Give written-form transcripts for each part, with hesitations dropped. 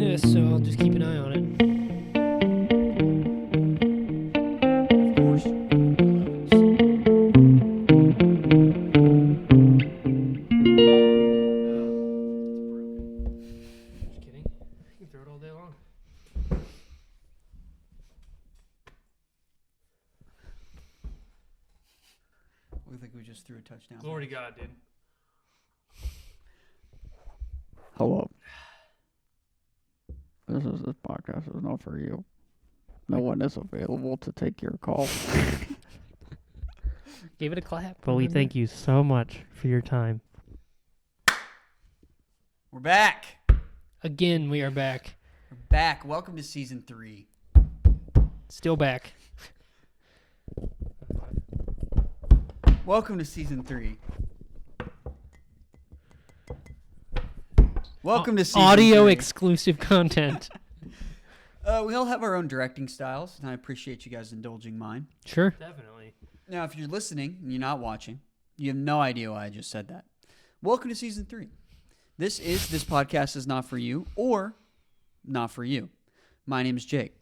Yeah, so I'll just keep an eye on it. Of course. Just kidding. You can throw it all day long. Looked like we just threw a touchdown. Glory to God, dude. Hello. This podcast is not for you. No one is available to take your call. Gave it a clap. But we thank you so much for your time. We're back. Again, we are back. We're back. Welcome to season 3. Still back. Welcome to season 3. Welcome to season Audio 3. exclusive content. We all have our own directing styles, and I appreciate you guys indulging mine. Sure. Definitely. Now, if you're listening and you're not watching, you have no idea why I just said that. Welcome to season 3. This podcast is not for you or not for you. My name is Jake.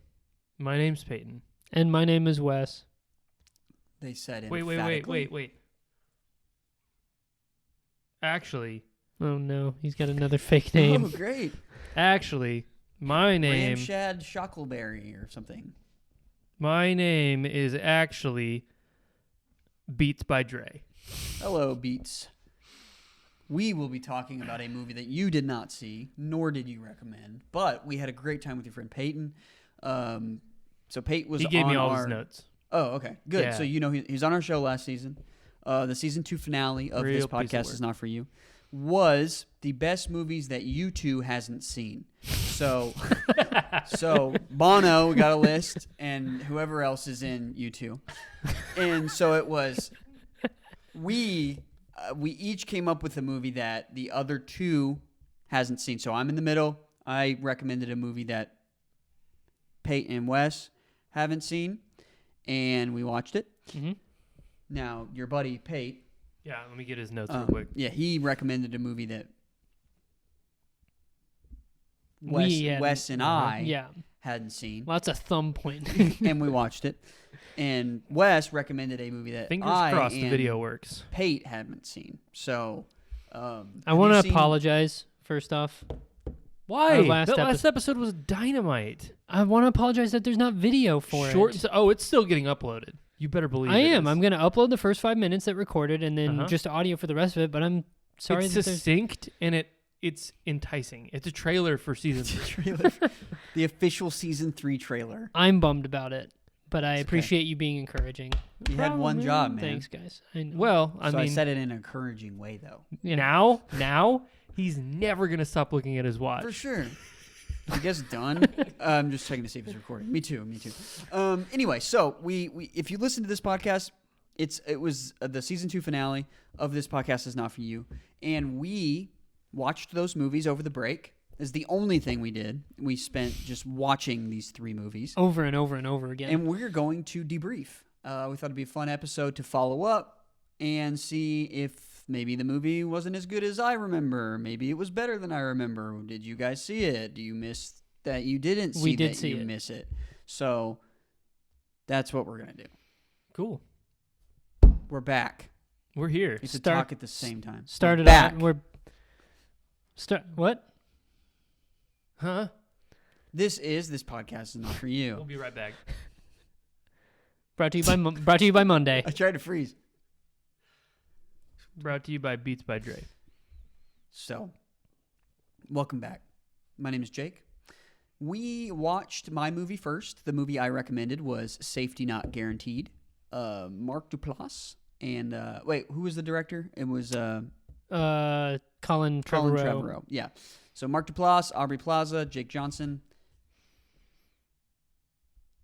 My name's Peyton. And my name is Wes. They said Wait. Actually, Oh no, he's got another fake Oh, name. great. my name Ramshad Shackleberry or something. is actually Beats by Dre. Hello, Beats. We will be talking about a movie that you did not see, nor did you recommend, but we had a great time with your friend Peyton. So Peyton was He gave on me all our... his notes. Oh, okay. Good. Yeah. So you know he's on our show last season. The season 2 finale of Real this piece of podcast work. is not for you. Was the best movies that you two hasn't seen. So Bono got a list, and whoever else is in U2. And so it was we each came up with a movie that the other two hasn't seen. So I'm in the middle. I recommended a movie that Peyton and Wes haven't seen, and we watched it. Mm-hmm. Now, your buddy Pate, Yeah, let me get his notes real quick. yeah, he recommended a movie that We hadn't- Wes and I Yeah. hadn't seen, Lots of thumb pointing. and we watched it. And Wes recommended a movie that Fingers I crossed the and video works. Pate hadn't seen. So, I want to apologize first off. Why? Our last That epi- last episode was dynamite. I want to apologize that there's not video for Short. it. Oh, it's still getting uploaded. You better believe I it am. is. I'm going to upload the first 5 minutes that recorded and then Uh-huh. just audio for the rest of it, but I'm sorry It's that there's... succinct and it's enticing. It's a trailer for season 3. trailer, the official season 3 trailer. I'm bummed about it, but I It's okay. appreciate you being encouraging. You had one job, man. Thanks, guys. I know. Well, I I mean, said it in an encouraging way, though. You know, now he's never gonna stop looking at his watch. For sure. I guess done. I'm just checking to see if it's recording. Me too. Anyway, so we if you listen to this podcast, it was the season 2 finale of This Podcast Is Not For You, and we watched those movies over the break. Is the only thing we did. We spent just watching these 3 movies, over and over and over again. and we're going to debrief. We thought it'd be a fun episode to follow up and see if maybe the movie wasn't as good as I remember. Maybe it was better than I remember. Did you guys see it? Do you miss that you didn't see We did that see you it. miss it? So that's what we're going to do. Cool. We're back. We're here. We have to Start- talk at the same time. Started We're back. out. What? Huh? This podcast is not for We'll you. be right back. Brought to you by Monday. I tried to freeze. Brought to you by Beats by Dre. So, welcome back. My name is Jake. We watched my movie first. The movie I recommended was Safety Not Guaranteed. Mark Duplass. And, wait, who was the director? It was Colin Colin Trevorrow. Trevorrow. Yeah. So, Mark Duplass, Aubrey Plaza, Jake Johnson.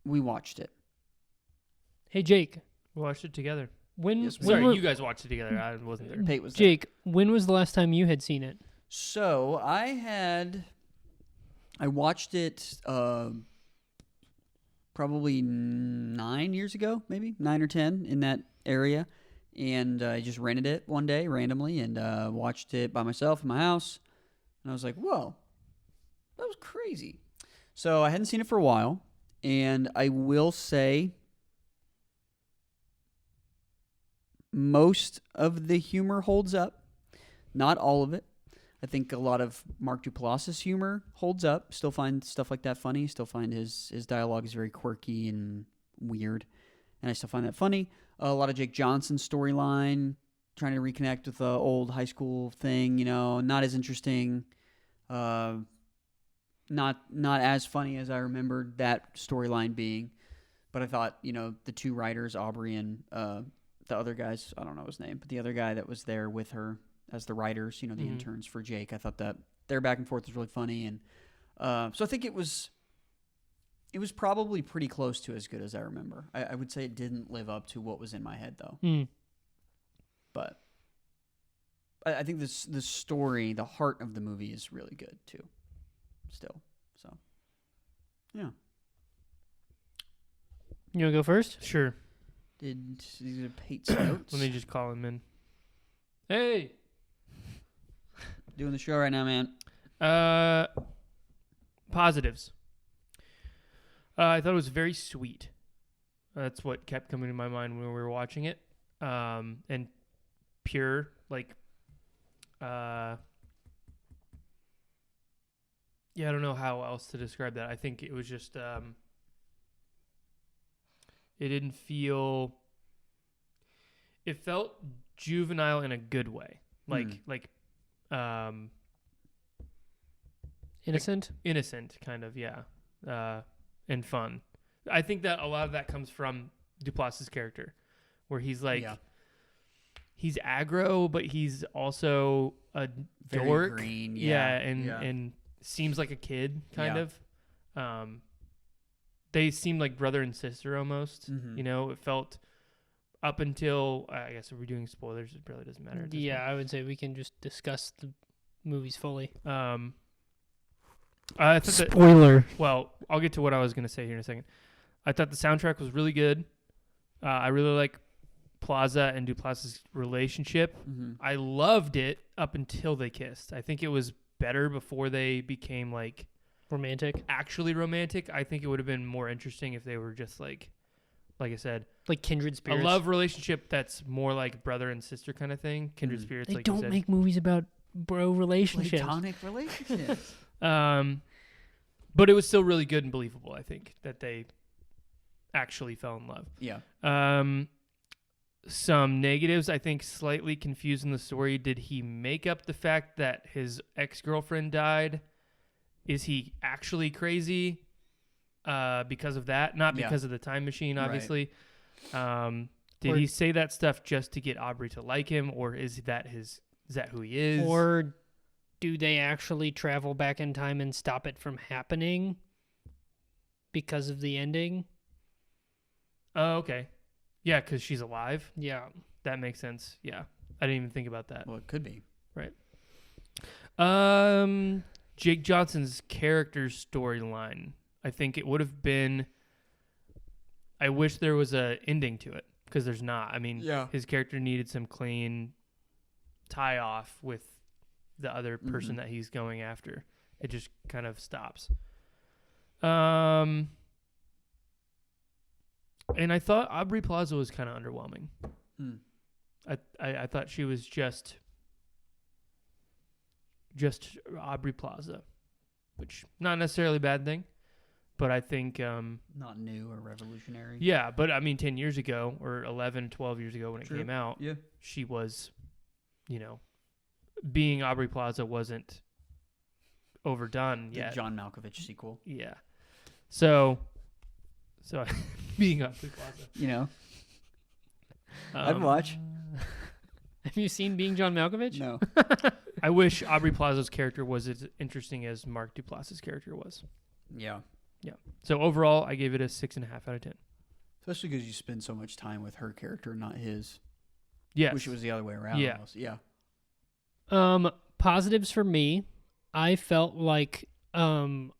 We watched it. Hey, Jake. We watched it together. When Sorry, were- you guys watched it together. I wasn't there. Pate was there. Jake, when was the last time you had seen it? So, I watched it probably 9 years ago, maybe 9 or 10 in that area. And I just rented it one day randomly and watched it by myself in my house. And I was like, whoa, That was crazy. So I hadn't seen it for a while, and I will say most of the humor holds up. Not all of it. I think a lot of Mark Duplass's humor holds up. Still find stuff like that funny. Still find his dialogue is very quirky and weird, and I still find that funny. A lot of Jake Johnson's storyline, trying to reconnect with the old high school thing, not as interesting. Not as funny as I remembered that storyline being. But I thought, the two writers, Aubrey and the other guys, I don't know his name, but the other guy that was there with her as the writers, the interns for Jake, I thought that their back and forth was really funny. And so I think it was probably pretty close to as good as I remember. I would say it didn't live up to what was in my head, though. But I think the story, the heart of the movie is really good, too. Still. So, yeah. You want to go first? Sure. These are Pate's notes. Let me just call him in. Hey! Doing the show right now, man. Positives. I thought it was very sweet. That's what kept coming to my mind when we were watching it. And pure, I don't know how else to describe that. I think it was just, it didn't feel, it felt juvenile in a good way. Innocent? Innocent, kind of, yeah. And fun. I think that a lot of that comes from Duplass's character, where he's he's aggro, but he's also a Very dork. green, and seems like a kid, kind of. They seemed like brother and sister almost. Mm-hmm. It felt up until, I guess, are we doing spoilers? It really doesn't matter. Yeah, I would say we can just discuss the movies fully. I thought Spoiler. Well, I'll get to what I was going to say here in a second. I thought the soundtrack was really good. I really like Plaza and Duplass's relationship. Mm-hmm. I loved it up until they kissed. I think it was better before they became Romantic. actually romantic. I think it would have been more interesting if they were just like I said, Like kindred spirits. a love relationship that's more like brother and sister kind of thing. Kindred spirits, They like you don't said. make movies about bro relationships. Platonic relationships. But it was still really good and believable, I think, that they actually fell in love. Yeah. Some negatives, I think, slightly confused in the story. Did he make up the fact that his ex-girlfriend died? Is he actually crazy because of that? Not because of the time machine, obviously. Right. Did he say that stuff just to get Aubrey to like him, or is that who he is? Or do they actually travel back in time and stop it from happening because of the ending? Oh, okay. Yeah, because she's alive. Yeah. That makes sense. Yeah. I didn't even think about that. Well, it could be. Right. Jake Johnson's character storyline. I think it would have been, I wish there was a ending to it, because there's not. I mean, his character needed some clean tie off with the other person that he's going after. It just kind of stops. And I thought Aubrey Plaza was kind of underwhelming. I thought she was just Aubrey Plaza, which not necessarily a bad thing, but I think Not new or revolutionary. yeah, but I mean 10 years ago or 11, 12 years ago when it came out, she was, being Aubrey Plaza wasn't overdone yet. The John Malkovich sequel. Yeah. So being Aubrey Plaza. I'd watch. Have you seen Being John Malkovich? No. I wish Aubrey Plaza's character was as interesting as Mark Duplass's character was. Yeah. Yeah. So overall, I gave it a 6.5 out of 10. Especially because you spend so much time with her character, not his. Yes. Wish it was the other way around. Yeah. Almost. Yeah. Positives for me, I felt like the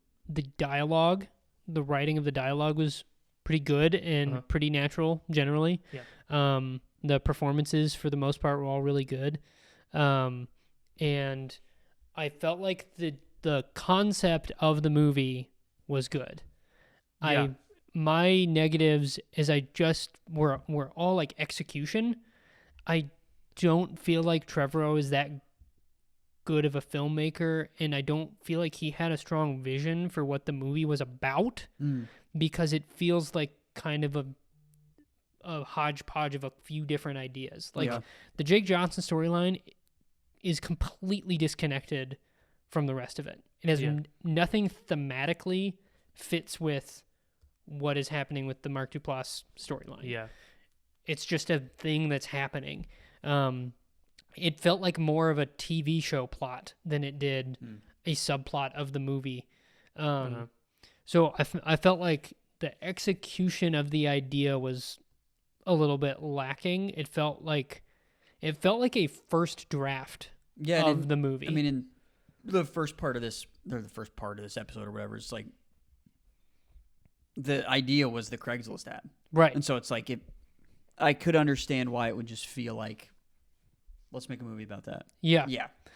dialogue, the writing of the dialogue was pretty good and pretty natural generally. Yeah. The performances for the most part were all really good. And I felt like the the concept of the movie was good. Yeah. My negatives is I just were all like execution. I don't feel like Trevorrow is that good of a filmmaker, and I don't feel like he had a strong vision for what the movie was about, because it feels like kind of a hodgepodge of a few different ideas. Like the Jake Johnson storyline is completely disconnected from the rest of it. It has nothing thematically fits with what is happening with the Mark Duplass storyline. Yeah. It's just a thing that's happening. It felt like more of a TV show plot than it did a subplot of the movie. So I felt like the execution of the idea was a little bit lacking. It felt like a first draft of the movie. I mean, in the first part of this, or the first part of this episode or whatever, it's like the idea was the Craigslist ad. Right. And so it's like I could understand why it would just feel like, let's make a movie about that. Yeah.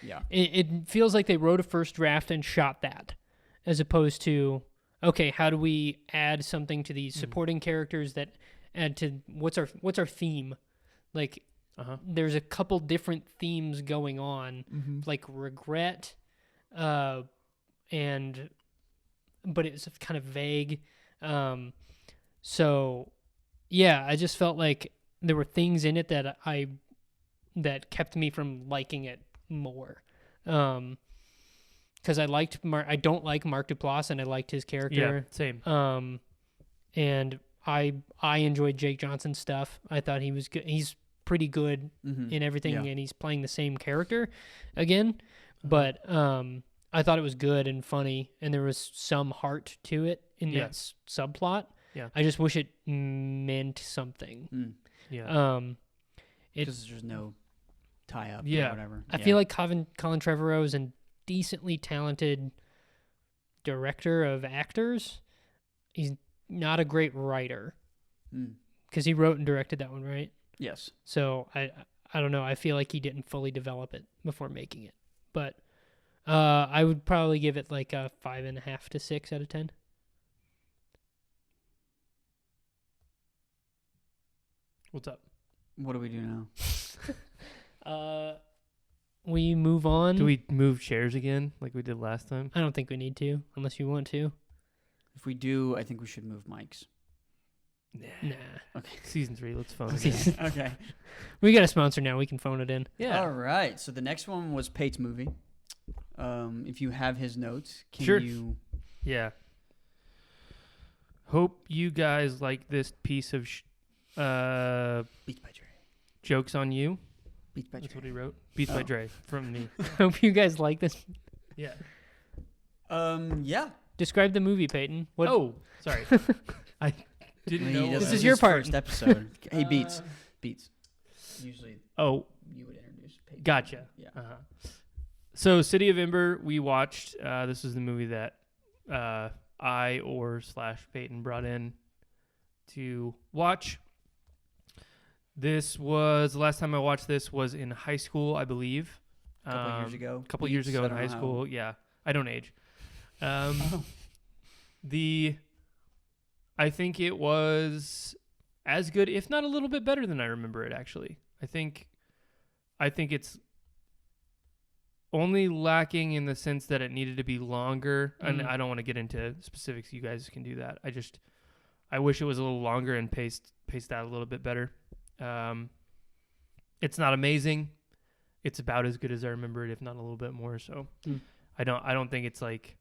Yeah. It feels like they wrote a first draft and shot that, as opposed to, okay, how do we add something to these supporting characters that add to what's our theme? Like, there's a couple different themes going on, like regret, but it's kind of vague. So yeah, I just felt like there were things in it that kept me from liking it more. Because I don't like Mark Duplass, and I liked his character. Yeah, same. And I enjoyed Jake Johnson's stuff. I thought he was good. He's pretty good in everything, and he's playing the same character again. But I thought it was good and funny, and there was some heart to it in that subplot. Yeah. I just wish it meant something. Yeah. Because there's no tie-up or whatever. I feel like Colin Trevorrow is a decently talented director of actors. He's not a great writer, because he wrote and directed that one, right? Yes. So I don't know. I feel like he didn't fully develop it before making it. But I would probably give it like a 5.5 to 6 out of 10. What's up? What do we do now? We move on. Do we move chairs again like we did last time? I don't think we need to, unless you want to. If we do, I think we should move mics. Nah. Okay. Season 3, let's phone it in. Okay. We got a sponsor now. We can phone it in. Yeah. All right. So the next one was Pate's movie. If you have his notes, can Sure. you... Yeah. Hope you guys like this piece of Beats by Dre. jokes on you. Beats by Dre. That's what he wrote. Beats by Dre from me. Hope you guys like this. Yeah. Yeah. Describe the movie, Peyton. What? Oh, sorry. I didn't know. This is your part. First episode. Hey, Beats. Usually Oh, you would introduce Pate. gotcha. Yeah. So, City of Ember, we watched. This is the movie that Peyton brought in to watch. This was the last time I watched this was in high school, I believe. A couple years ago. A couple years ago in high school. Yeah, I don't age. I think it was as good, if not a little bit better than I remember it. Actually, I think it's only lacking in the sense that it needed to be longer, and I don't want to get into specifics. You guys can do that. I wish it was a little longer and paced out a little bit better. It's not amazing. It's about as good as I remember it, if not a little bit more. So I don't think it's like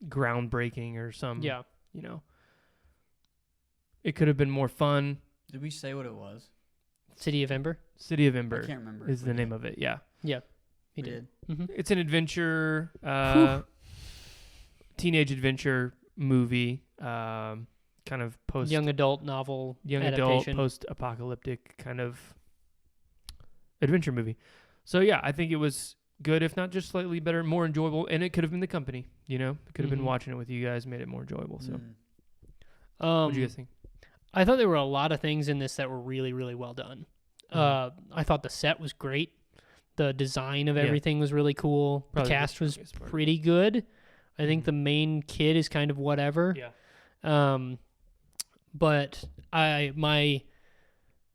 groundbreaking or some, it could have been more fun. Did we say what it was? City of Ember? City of Ember I can't remember. is the name of it. Yeah. Yeah. We did. Mm-hmm. It's an adventure, teenage adventure movie, kind of young adult novel young adaptation. adult post-apocalyptic kind of adventure movie. So yeah, I think it was good, if not just slightly better, more enjoyable, and it could have been the company, it could have been watching it with you guys, made it more enjoyable. So what do you guys think? I thought there were a lot of things in this that were really, really well done. I thought the set was great. The design of Yeah. everything was really cool. Probably the cast was strongest part. pretty good. I think Mhm. the main kid is kind of whatever. Yeah. But my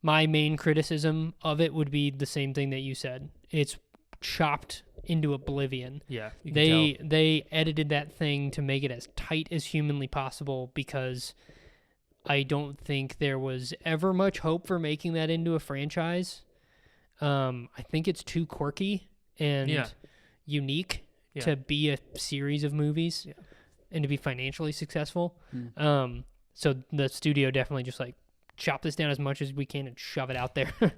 main criticism of it would be the same thing that you said. It's chopped into oblivion. Yeah. You can tell. They edited that thing to make it as tight as humanly possible because I don't think there was ever much hope for making that into a franchise. I think it's too quirky and unique Yeah. to be a series of movies Yeah. and to be financially successful. Hmm. So the studio definitely just like chop this down as much as we can and shove it out there. It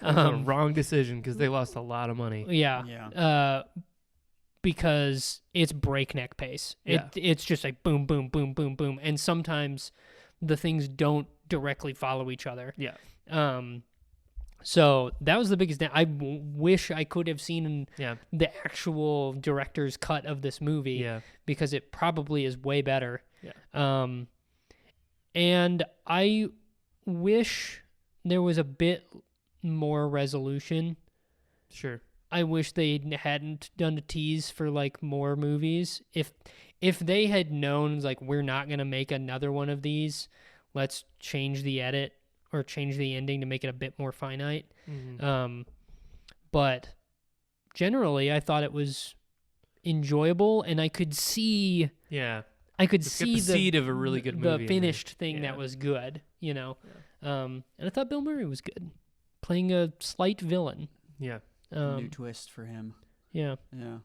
was a wrong decision because they lost a lot of money. Yeah. Yeah. Because it's breakneck pace. Yeah. It's just like boom, boom, boom, boom, boom. And sometimes the things don't directly follow each other. Yeah. So that was the biggest thing. I wish I could have seen Yeah. the actual director's cut of this movie Yeah. because it probably is way better. Yeah. And I wish there was a bit more resolution. Sure. I wish they hadn't done a tease for like more movies. If they had known like we're not gonna make another one of these, let's change the edit or change the ending to make it a bit more finite. Mhm. But generally, I thought it was enjoyable, and I could see Yeah. see the seed of a really good movie the in there. finished thing Yeah. that was good, you know. And I thought Bill Murray was good, playing a slight villain. Yeah. New twist for him. Yeah, Yeah.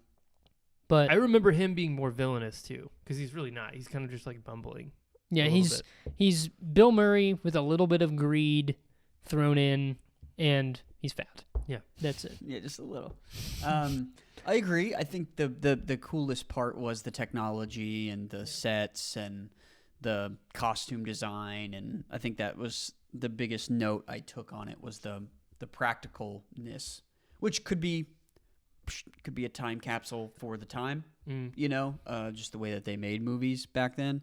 but I remember him being more villainous too, because he's really not. He's kind of just like bumbling. yeah, a little bit. he's Bill Murray with a little bit of greed thrown in, and he's fat. Yeah. That's it. Yeah, just a little. I agree. I think the coolest part was the technology and the sets and the costume design, and I think that was the biggest note I took on it was the practicalness, which could be a time capsule for the time, Mm. you know, just the way that they made movies back then,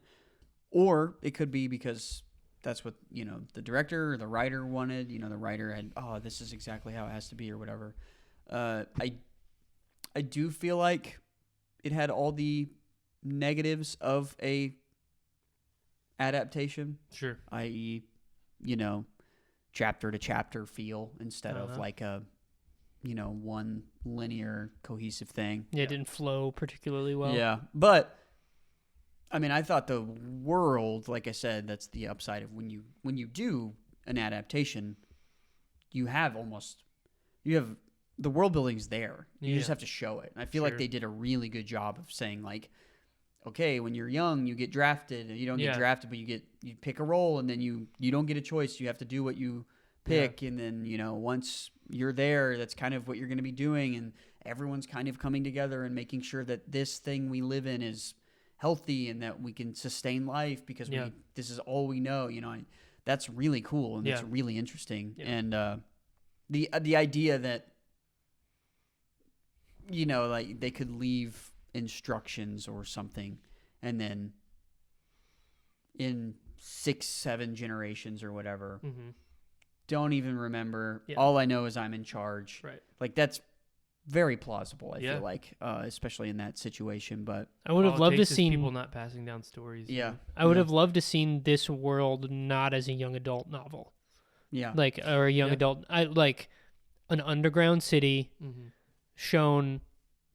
or it could be because that's what, you know, the director or the writer wanted. You know, the writer had, this is exactly how it has to be or whatever. I do feel like it had all the negatives of a adaptation, Sure. i.e., you know, chapter to chapter feel instead of Uh-huh. like a, you know, one linear cohesive thing. Yeah, it didn't flow particularly well. Yeah, but I mean, I thought the world, like I said, that's the upside of when you do an adaptation, you have the world building's there. You just Yeah. have to show it. And I feel like Sure. they did a really good job of saying like, okay, when you're young, you get drafted. You don't get Yeah. drafted, but you pick a role, and then you don't get a choice. You have to do what you pick, and then, you know, once you're there, that's kind of what you're going to be doing, and everyone's kind of coming together and making sure that this thing we live in is healthy and that we can sustain life because Yeah. this is all we know. You know, that's really cool and that's Yeah. really interesting. Yeah. And the idea that, you know, like they could leave instructions or something, and then in 6-7 generations or whatever, Mm-hmm. don't even remember. Yeah. All I know is I'm in charge. Right. Like that's very plausible. I Yeah. feel like, especially in that situation. But I would have loved to seen people not passing down stories. yeah, I would have loved to seen this world not as a young adult novel, yeah, like or a young Yeah. adult. I like an underground city Mm-hmm. shown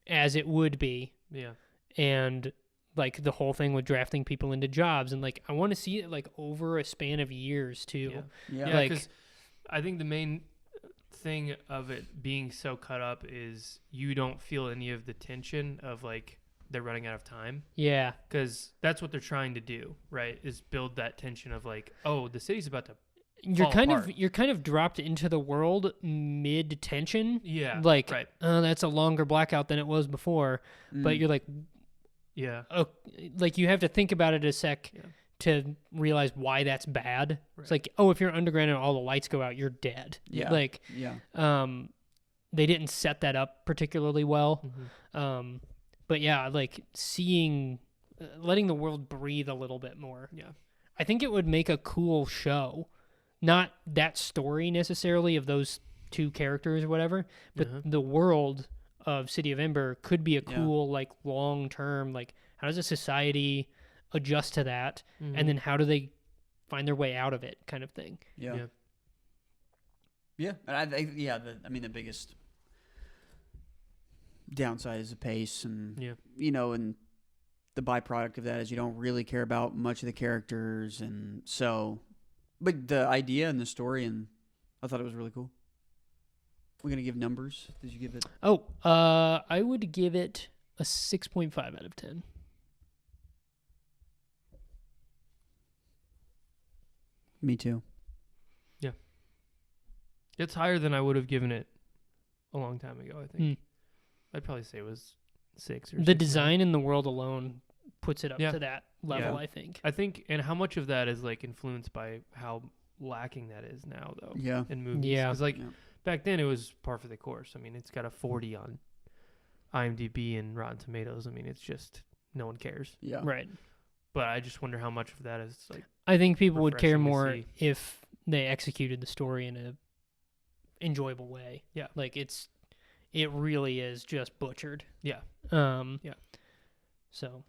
as it would be, Yeah. and like the whole thing with drafting people into jobs, and like I want to see it like over a span of years too. Yeah. yeah, Yeah, Like- because I think the main thing of it being so cut up is you don't feel any of the tension of like they're running out of time, Yeah, because that's what they're trying to do, right? Is build that tension of like, oh, the city's about to. you're Fall kind apart. of dropped into the world mid tension. Yeah. Like, right. that's a longer blackout than it was before. But Mm. you're like, Yeah. oh, like you have to think about it a sec Yeah. to realize why that's bad. It's Right. like, oh, if you're underground and all the lights go out, you're dead. Yeah. Like, yeah, they didn't set that up particularly well. Mm-hmm. But yeah, like seeing, letting the world breathe a little bit more. Yeah. I think it would make a cool show. Not that story necessarily of those two characters or whatever. But Uh-huh. the world of City of Ember could be a Yeah. cool, like, long-term, like, how does a society adjust to that? Mhm. And then how do they find their way out of it kind of thing. Yeah. Yeah. Yeah. And the biggest downside is the pace, and Yeah. and the byproduct of that is you don't really care about much of the characters, and so, but the idea and the story, and I thought it was really cool. We're gonna give numbers. Did you give it? I would give it a 6.5 out of 10. Me too. It's higher than I would have given it a long time ago, I think. Hmm. I'd probably say it was 6 or The 6.5. design in the world alone puts it up Yeah. to that level, Yeah. I think. I think, and how much of that is like influenced by how lacking that is now, though, Yeah. in movies. Yeah. Because like Yeah. back then, it was par for the course. I mean, it's got a 40 on IMDb and Rotten Tomatoes. I mean, it's just no one cares. Yeah. Right. But I just wonder how much of that is like, I think people would care Refreshing to more see. if they executed the story in a enjoyable way. Yeah. Like it really is just butchered. Yeah. Yeah. So,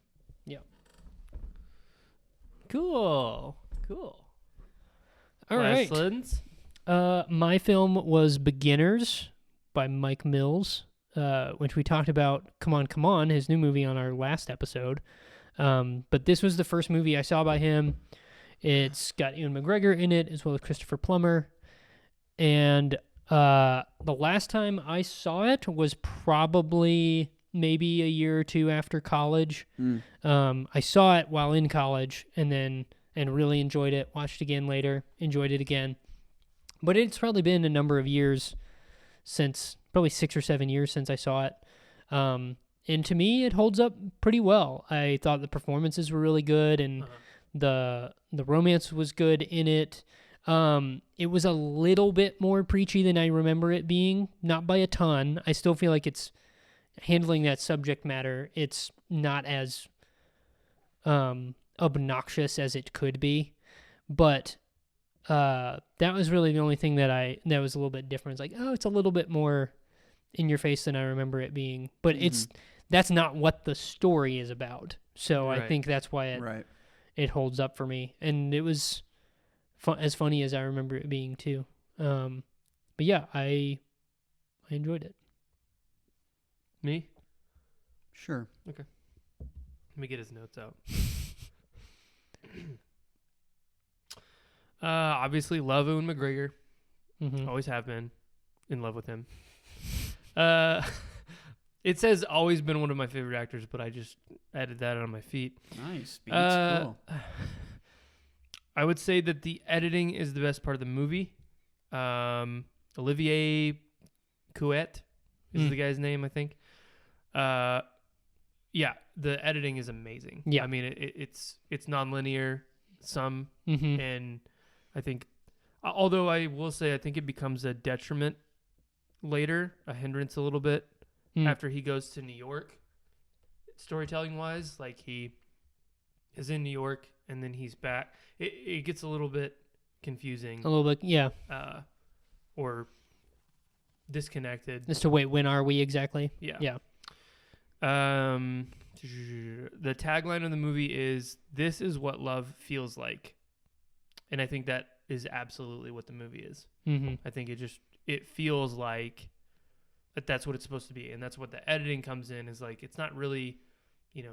cool. all right. Lessons? My film was Beginners by Mike Mills, which we talked about. Come on, his new movie on our last episode. But this was the first movie I saw by him. It's got Ewan McGregor in it as well as Christopher Plummer. And the last time I saw it was probably maybe a year or two after college. I saw it while in college and really enjoyed it. Watched it again later, enjoyed it again. But it's probably been a number of years since, probably 6 or 7 years since I saw it. And to me, it holds up pretty well. I thought the performances were really good, and the romance was good in it. It was a little bit more preachy than I remember it being, not by a ton. I still feel like it's handling that subject matter. It's not as obnoxious as it could be, but that was really the only thing that was a little bit different. It's like, oh, it's a little bit more in your face than I remember it being, but that's not what the story is about. So I Right. think that's why it holds up for me, and it was as funny as I remember it being too. But yeah, I enjoyed it. Me? Sure. Let me get his notes out. Obviously, love Ewan McGregor. Mm-hmm. Always have been in love with him. It says always been one of my favorite actors, but I just added that on my feet. Nice. Beats. Cool. I would say that the editing is the best part of the movie. Olivier Couet is the guy's name, I think. Yeah, the editing is amazing. Yeah. I mean, it's nonlinear, some, Mm-hmm. and I think, although I will say, I think it becomes a detriment later, a hindrance a little bit after he goes to New York, storytelling wise. Like, he is in New York and then he's back. It gets a little bit confusing, A little bit, yeah. or disconnected. As to wait, when are we exactly? Yeah. Yeah. The tagline of the movie is "This is what love feels like," and I think that is absolutely what the movie is. Mm-hmm. I think it feels like that's what it's supposed to be, and that's what the editing comes in, is like, it's not really,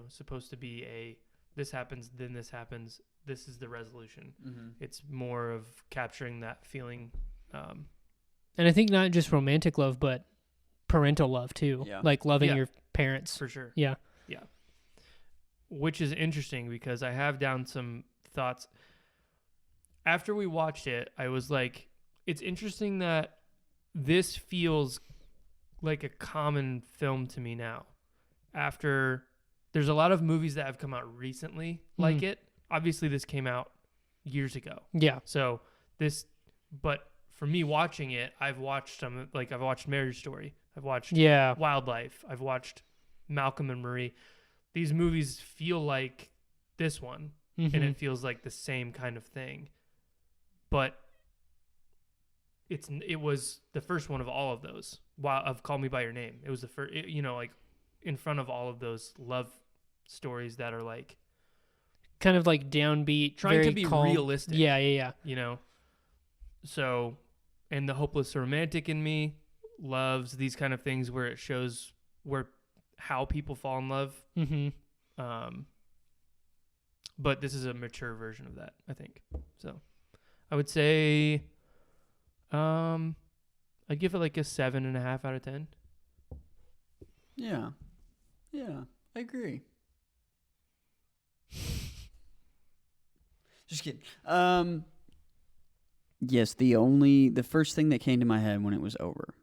supposed to be a this happens, then this happens, this is the resolution. Mm-hmm. It's more of capturing that feeling. And I think not just romantic love, but parental love too. Yeah. Like loving Yeah. your parents. For sure. Yeah. Which is interesting because I have down some thoughts. After we watched it, I was like, it's interesting that this feels like a common film to me now. After there's a lot of movies that have come out recently like it. Obviously, this came out years ago. Yeah. So but for me watching it, I've watched some, like I've watched Marriage Story. I've watched Yeah. Wildlife. I've watched Malcolm and Marie. These movies feel like this one, Mm-hmm. and it feels like the same kind of thing. But it was the first one of all of those. Of Call Me by Your Name. It was the first. Like in front of all of those love stories that are like kind of like downbeat, trying very to be calm. realistic. Yeah. So, and the hopeless romantic in me loves these kind of things where it shows how people fall in love. Mm-hmm. But this is a mature version of that, I think. So, I would say, I'd give it like a 7.5 out of 10. Yeah, I agree. Just kidding. Yes, the first thing that came to my head when it was over,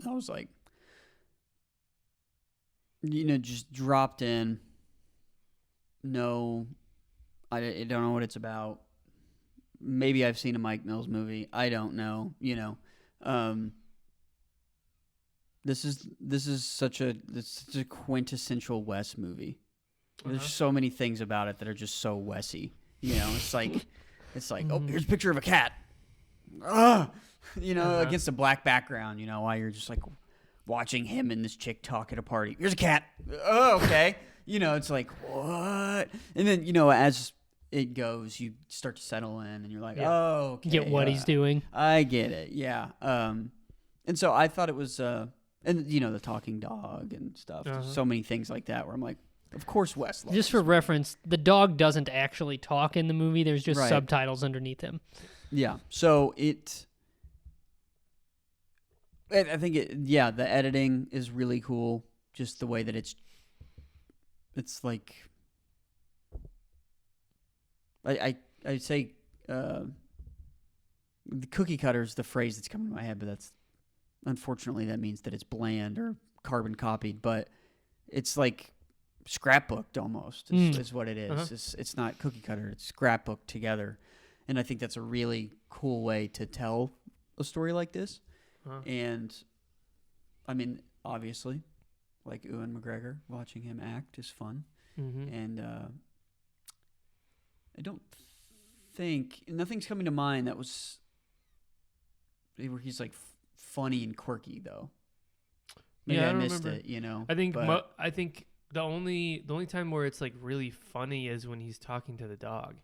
I was like, just dropped in. No, I don't know what it's about. Maybe I've seen a Mike Mills movie. I don't know. This is such a quintessential Wes movie. There's so many things about it that are just so Wesy. It's like oh, here's a picture of a cat. Against a black background. While you're just like watching him and this chick talk at a party. Here's a cat. Oh, okay. It's like, what? And then, as it goes, you start to settle in and you're like, oh, okay. Get what he's doing. I get it. Yeah. And so I thought it was, and the talking dog and stuff. There's so many things like that where I'm like, of course Wes loves Just for reference, the dog doesn't actually talk in the movie. There's just Right. subtitles underneath him. Yeah. So I think the editing is really cool. Just the way that it's like, I'd say, the cookie cutter is the phrase that's coming to my head, but unfortunately that means that it's bland or carbon copied, but it's like scrapbooked almost is what it is. It's not cookie cutter, it's scrapbooked together. And I think that's a really cool way to tell a story like this. And I mean, obviously, like Ewan McGregor, watching him act is fun. Mm-hmm. And I don't think nothing's coming to mind that was where he's like funny and quirky though. Maybe I missed remember. it. I think I think the only time where it's like really funny is when he's talking to the dog.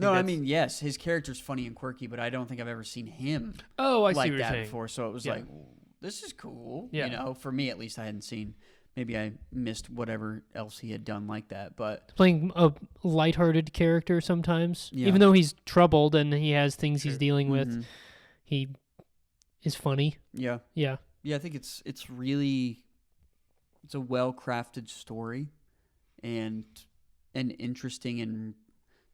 I mean, yes, his character's funny and quirky, but I don't think I've ever seen him I see like what you're that saying. before. So it was like, this is cool. Yeah. For me at least, I hadn't seen. Maybe I missed whatever else he had done like that, but Playing a lighthearted character sometimes. Yeah. Even though he's troubled and he has things he's dealing with, Mhm. he is funny. Yeah. Yeah. Yeah, I think it's really a well-crafted story and an interesting and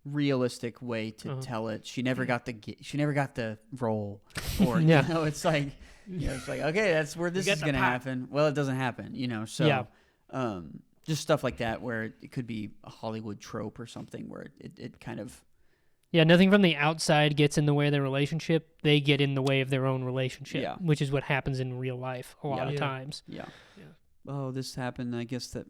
realistic way to tell it. She never got the role, or Yeah. it's like it's like, okay, that's where this is going to happen. Well, it doesn't happen, So just stuff like that where it could be a Hollywood trope or something where it kind of nothing from the outside gets in the way of their relationship. They get in the way of their own relationship, which is what happens in real life a lot of times. Yeah. Oh, this happened. I guess that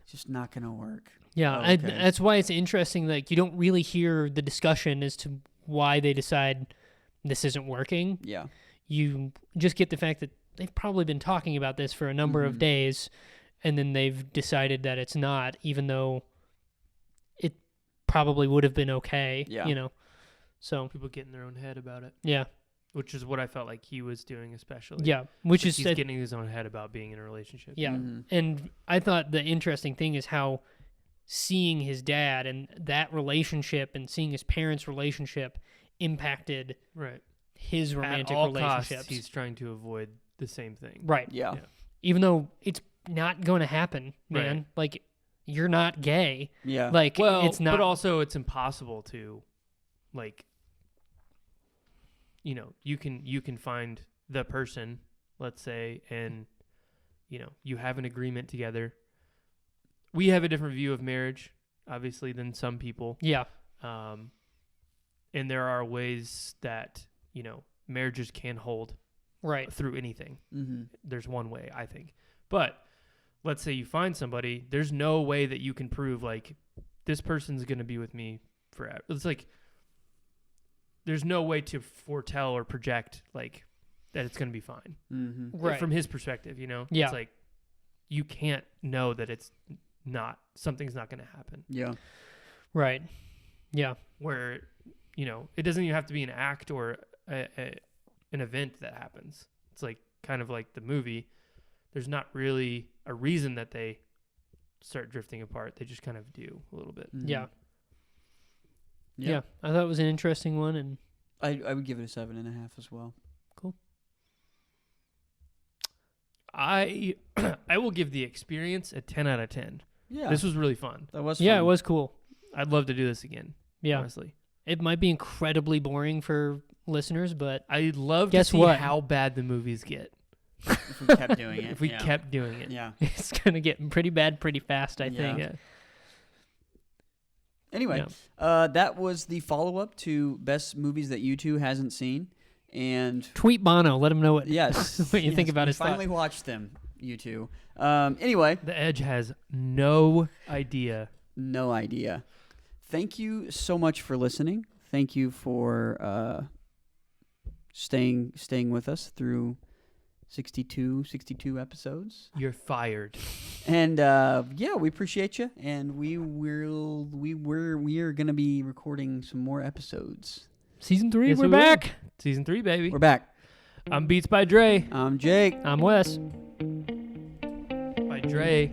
it's just not going to work. Yeah, Oh, okay. that's why it's interesting. Like, you don't really hear the discussion as to why they decide this isn't working. Yeah. You just get the fact that they've probably been talking about this for a number of days, and then they've decided that it's not, even though it probably would have been okay. Yeah. So People get in their own head about it, yeah, which is what I felt like he was doing, especially. yeah, which is he's getting in his own head about being in a relationship. yeah. Mhm. And I thought the interesting thing is how seeing his dad and that relationship and seeing his parents' relationship impacted Right. his romantic At all relationships. costs, he's trying to avoid the same thing. Right. Yeah. Yeah. Even though it's not going to happen, man. Right. Like, you're not gay. Yeah. Like, Well, it's not. but also it's impossible to, like, you can find the person, let's say, and you have an agreement together. We have a different view of marriage, obviously, than some people. Yeah. And there are ways that marriages can hold Right. through anything. Mm-hmm. There's one way, I think. But let's say you find somebody, there's no way that you can prove like this person's going to be with me forever. It's like there's no way to foretell or project like that it's going to be fine. Mm-hmm. Right. From his perspective, you know? Yeah. It's like you can't know that something's not going to happen. Yeah. Right. Yeah. Where, you know, it doesn't even have to be an act or an event that happens. It's like kind of like the movie. There's not really a reason that they start drifting apart. They just kind of do a little bit. Mm-hmm. Yeah. Yeah. I thought it was an interesting one, and I would give it a 7.5 as well. Cool. I will give the experience a 10 out of 10. Yeah. This was really fun. That was yeah, fun. it was cool. I'd love to do this again. Yeah. Honestly. It might be incredibly boring for listeners, but I'd love Guess to see what? how bad the movies get If we kept doing it. if we yeah. kept doing it. Yeah. it's going to get pretty bad pretty fast, I Yeah. think. Yeah. Anyway, that was the follow-up to best movies that U2 hasn't seen. And Tweet Bono. Let him know what, yes, what you yes, think about we his finally thoughts. watched them, U2. Anyway, The Edge has no idea. no idea. Thank you so much for listening. Thank you for staying with us through 62 episodes. You're fired. And yeah, we appreciate you, and we are gonna be recording some more episodes. Season 3, Yes, we're we will. back. Season 3, baby. We're back. I'm Beats by Dre. I'm Jake. I'm Wes. By Dre.